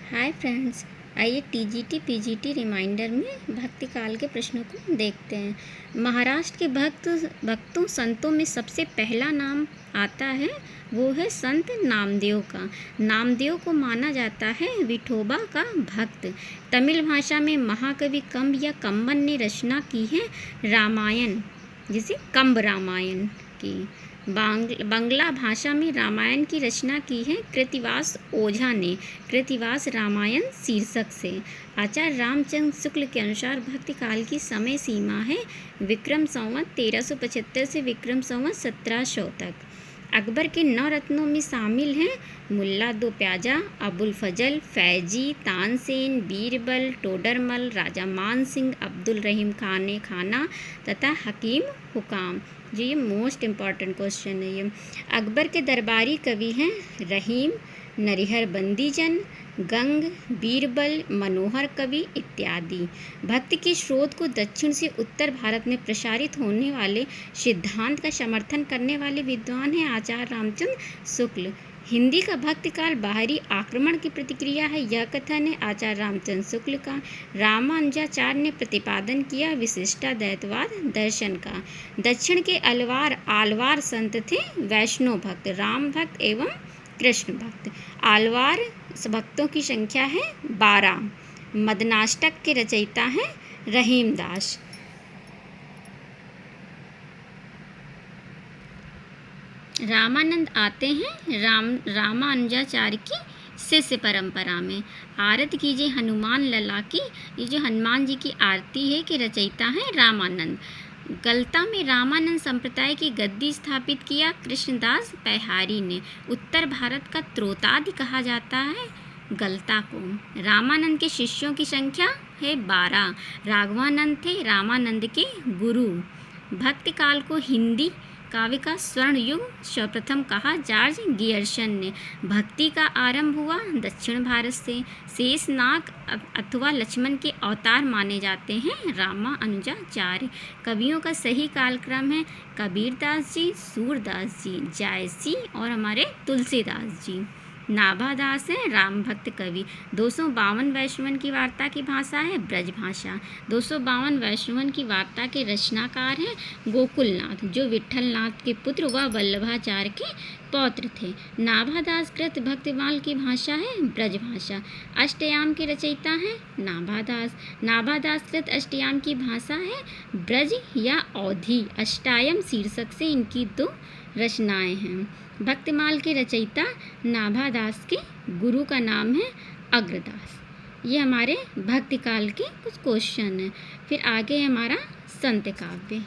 Hi friends, आइए TGT PGT reminder में भक्ति काल के प्रश्नों को देखते हैं। महाराष्ट्र के भक्तों संतों में सबसे पहला नाम आता है, वो है संत नामदेव का। नामदेव को माना जाता है विठोबा का भक्त। तमिल भाषा में महाकवि कंब या कंबन ने रचना की है रामायण, जिसे कंब रामायण की। बांग्ला भाषा में रामायण की रचना की है कृतिवास ओझा ने, कृतिवास रामायण शीर्षक से। आचार्य रामचंद्र शुक्ल के अनुसार भक्ति काल की समय सीमा है विक्रम संवत 1375 से विक्रम संवत 1700 तक। अकबर के 9 रत्नों में शामिल हैं मुल्ला दो प्याजा, अबुल फजल, फैजी, तानसेन, बीरबल, टोडरमल, राजा मान सिंह, अब्दुल रहीम खान खाना तथा हकीम हुकाम। ये मोस्ट इम्पॉर्टेंट क्वेश्चन है ये। अकबर के दरबारी कवि हैं रहीम, नरिहर बंदीजन, गंग, बीरबल, मनोहर कवि इत्यादि। भक्ति के स्रोत को दक्षिण से उत्तर भारत में प्रसारित होने वाले सिद्धांत का समर्थन करने वाले विद्वान हैं आचार्य रामचंद्र शुक्ल। हिंदी का भक्ति काल बाहरी आक्रमण की प्रतिक्रिया है, यह कथन है आचार्य रामचंद्र शुक्ल का। रामानुजाचार्य ने प्रतिपादन किया विशिष्टाद्वैतवाद दर्शन का। दक्षिण के आलवार संत थे वैष्णव भक्त, राम भक्त एवं कृष्ण भक्त। आलवार भक्तों की संख्या है 12। मदनाष्टक के रचयिता हैं रहीमदास। रामानंद आते हैं रामानुजाचार्य की शिष्य परंपरा में। आरती कीजिए हनुमान लला की, ये जो हनुमान जी की आरती है के रचयिता हैं रामानंद। गलता में रामानंद संप्रदाय की गद्दी स्थापित किया कृष्णदास पैहारी ने। उत्तर भारत का त्रोतादि कहा जाता है गलता को। रामानंद के शिष्यों की संख्या है 12। राघवानंद थे रामानंद के गुरु। भक्ति काल को हिंदी काव्य का स्वर्ण युग सर्वप्रथम कहा जॉर्ज गियर्सन ने। भक्ति का आरंभ हुआ दक्षिण भारत से। शेषनाग अथवा लक्ष्मण के अवतार माने जाते हैं रामानुजाचार्य। कवियों का सही कालक्रम है कबीरदास जी, सूरदास जी, जायसी और हमारे तुलसीदास जी। नाभादास है राम भक्त कवि। 252 वैष्णवन की वार्ता की भाषा है ब्रज भाषा। 252 वैष्णवन की वार्ता के रचनाकार हैं गोकुलनाथ, जो विठलनाथ के पुत्र व वल्लभाचार्य के पौत्र थे। नाभादास कृत भक्तिमाल की भाषा है ब्रज भाषा। अष्टयाम के रचयिता हैं नाभादास। नाभादास कृत अष्टयाम की भाषा है ब्रज या अवधी। अष्टायम शीर्षक से इनकी 2 रचनाएं हैं। भक्तिमाल के रचयिता नाभादास के गुरु का नाम है अग्रदास। ये हमारे भक्ति काल के कुछ क्वेश्चन हैं। फिर आगे हमारा संत काव्य।